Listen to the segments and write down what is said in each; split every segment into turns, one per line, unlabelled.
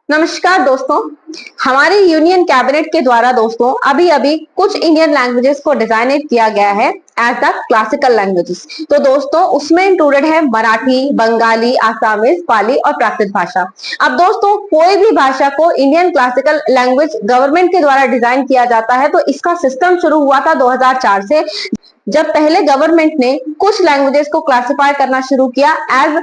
नमस्कार दोस्तों। हमारे यूनियन कैबिनेट के द्वारा दोस्तों अभी अभी कुछ इंडियन लैंग्वेजेस को डिजाइनेट किया गया है एज द क्लासिकल लैंग्वेजेस। तो दोस्तों उसमें इंक्लूडेड है मराठी, बंगाली, आसामीज, पाली और प्राकृत भाषा। अब दोस्तों कोई भी भाषा को इंडियन क्लासिकल लैंग्वेज गवर्नमेंट के द्वारा डिजाइन किया जाता है तो इसका सिस्टम शुरू हुआ था 2004 से, जब पहले गवर्नमेंट ने कुछ लैंग्वेजेस को क्लासिफाई करना शुरू किया एज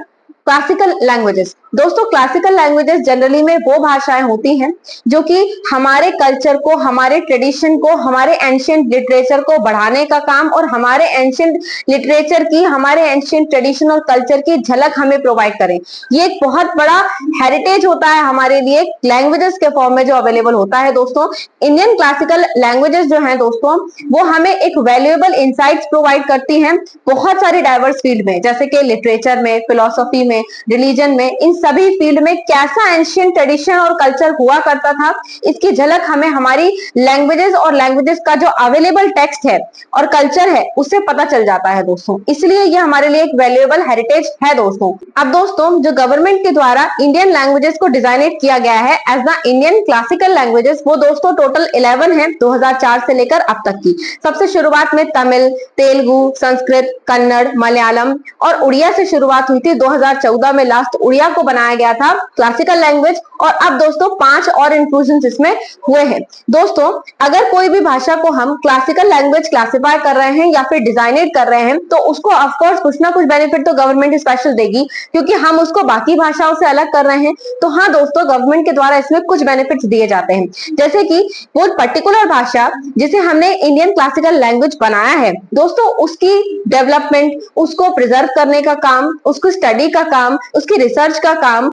क्लासिकल लैंग्वेजेस। दोस्तों क्लासिकल लैंग्वेजेस जनरली में वो भाषाएं होती हैं जो कि हमारे कल्चर को, हमारे ट्रेडिशन को, हमारे एंशिएंट लिटरेचर को बढ़ाने का काम और हमारे एंशिएंट लिटरेचर की, हमारे एंशिएंट ट्रेडिशन और कल्चर की झलक हमें प्रोवाइड करें। ये एक बहुत बड़ा हेरिटेज होता है हमारे लिए लैंग्वेजेस के फॉर्म में जो अवेलेबल होता है। दोस्तों इंडियन क्लासिकल लैंग्वेजेस जो है दोस्तों वो हमें एक वैल्यूएबल इंसाइट्स प्रोवाइड करती हैं बहुत सारी डाइवर्स फील्ड में, जैसे कि लिटरेचर में, फिलोसफी में, रिलीजन में, इन सभी फील्ड में कैसा एंशिएंट ट्रेडिशन और कल्चर हुआ करता था इसकी झलक हमें हमारी लैंग्वेजेस और लैंग्वेजेस का जो अवेलेबल टेक्स्ट है और कल्चर है उससे पता चल जाता है दोस्तों। इसलिए ये हमारे लिए एक वैल्यूएबल हेरिटेज है दोस्तों। अब दोस्तों जो गवर्नमेंट के द्वारा इंडियन लैंग्वेजेस को डिजाइनेट किया गया है as the Indian classical languages, वो दोस्तों टोटल 11 है 2004 से लेकर अब तक की। सबसे शुरुआत में तमिल, तेलुगु, संस्कृत, कन्नड़, मलयालम और उड़िया से शुरुआत हुई थी। 2014 में लास्ट उड़िया को बनाया गया था क्लासिकल लैंग्वेज और अब दोस्तों 5 और इंक्लूजन इसमें हुए हैं। दोस्तों अगर कोई भी भाषा को हम क्लासिकल लैंग्वेज क्लासिफाई कर रहे हैं या फिर डिजाइनेट कर रहे हैं तो उसको ऑफकोर्स कुछ ना कुछ बेनिफिट तो गवर्नमेंट स्पेशल देगी, क्योंकि हम उसको बाकी भाषाओं से अलग कर रहे हैं। तो हाँ दोस्तों गवर्नमेंट के द्वारा इसमें कुछ बेनिफिट्स दिए जाते हैं, जैसे कि वो पर्टिकुलर भाषा जिसे हमने इंडियन क्लासिकल लैंग्वेज बनाया है दोस्तों उसकी डेवलपमेंट, उसको प्रिजर्व करने का काम, उसको स्टडी का काम, उसकी रिसर्च का काम,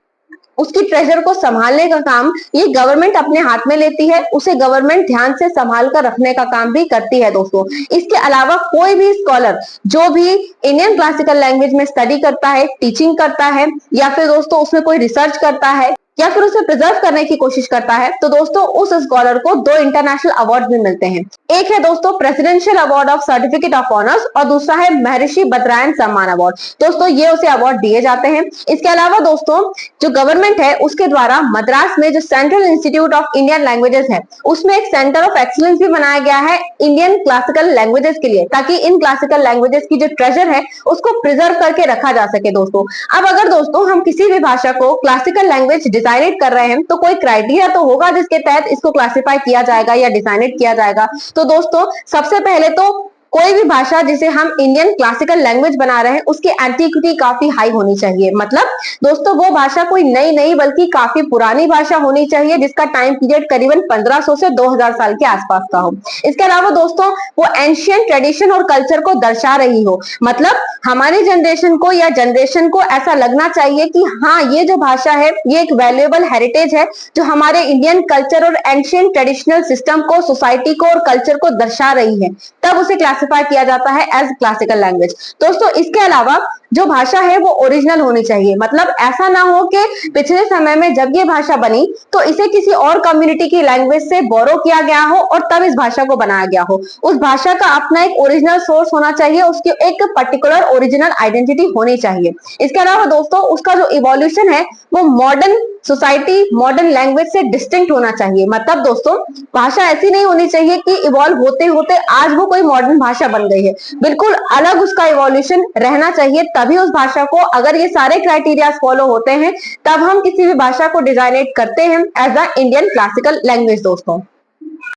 उसकी ट्रेजर को संभालने का काम ये गवर्नमेंट अपने हाथ में लेती है। उसे गवर्नमेंट ध्यान से संभाल कर रखने का काम भी करती है दोस्तों। इसके अलावा कोई भी स्कॉलर जो भी इंडियन क्लासिकल लैंग्वेज में स्टडी करता है, टीचिंग करता है या फिर दोस्तों उसमें कोई रिसर्च करता है या फिर उसे प्रिजर्व करने की कोशिश करता है तो दोस्तों उस स्कॉलर को 2 इंटरनेशनल अवार्ड भी मिलते हैं। एक है दोस्तों presidential award of certificate of honours और दूसरा है महर्षि बद्रायन सम्मान अवार्ड। दोस्तों ये उसे अवार्ड दिए जाते हैं। इसके अलावा दोस्तों जो गवर्नमेंट है उसके द्वारा मद्रास में जो central institute of Indian languages है उसमें एक सेंटर ऑफ एक्सीलेंस भी बनाया गया है इंडियन क्लासिकल लैंग्वेजेस के लिए, ताकि इन क्लासिकल लैंग्वेजेस की जो ट्रेजर है उसको प्रिजर्व करके रखा जा सके दोस्तों। अब अगर दोस्तों हम किसी भी भाषा को क्लासिकल लैंग्वेज डिजाइनेट कर रहे हैं तो कोई क्राइटेरिया तो होगा जिसके तहत इसको क्लासिफाई किया जाएगा या डिजाइनेट किया जाएगा। तो दोस्तों सबसे पहले तो कोई भी भाषा जिसे हम इंडियन क्लासिकल लैंग्वेज बना रहे हैं उसकी एंटीक्विटी काफी हाई होनी चाहिए। मतलब दोस्तों वो भाषा कोई नई नहीं बल्कि काफी पुरानी भाषा होनी चाहिए जिसका टाइम पीरियड करीबन 1500 से 2000 साल के आसपास का हो। इसके अलावा दोस्तों वो एंशिएंट ट्रेडिशन और कल्चर को दर्शा रही हो। मतलब हमारी जनरेशन को या जनरेशन को ऐसा लगना चाहिए कि हाँ ये जो भाषा है ये एक वैल्यूएबल हेरिटेज है जो हमारे इंडियन कल्चर और एंशिएंट ट्रेडिशनल सिस्टम को, सोसाइटी को और कल्चर को दर्शा रही है, तब उसे क्लासिफाई किया जाता है एज क्लासिकल लैंग्वेज। दोस्तों इसके अलावा जो भाषा है वो ओरिजिनल होनी चाहिए। मतलब ऐसा ना हो कि पिछले समय में जब ये भाषा बनी तो इसे किसी और कम्युनिटी की लैंग्वेज से बोरो किया गया हो और तब इस भाषा को बनाया गया हो। उस भाषा का अपना एक ओरिजिनल सोर्स होना चाहिए, उसकी एक पर्टिकुलर ओरिजिनल आइडेंटिटी होनी चाहिए। इसके अलावा दोस्तों उसका जो इवोल्यूशन है वो मॉडर्न सोसाइटी, मॉडर्न लैंग्वेज से डिस्टिंक्ट होना चाहिए। मतलब दोस्तों भाषा ऐसी नहीं होनी चाहिए कि इवॉल्व होते होते आज वो कोई मॉडर्न भाषा बन गई है। बिल्कुल अलग उसका इवोल्यूशन रहना चाहिए, तभी उस भाषा को, अगर ये सारे क्राइटेरिया फॉलो होते हैं तब हम किसी भी भाषा को डिजाइनेट करते हैं as a Indian classical language दोस्तों।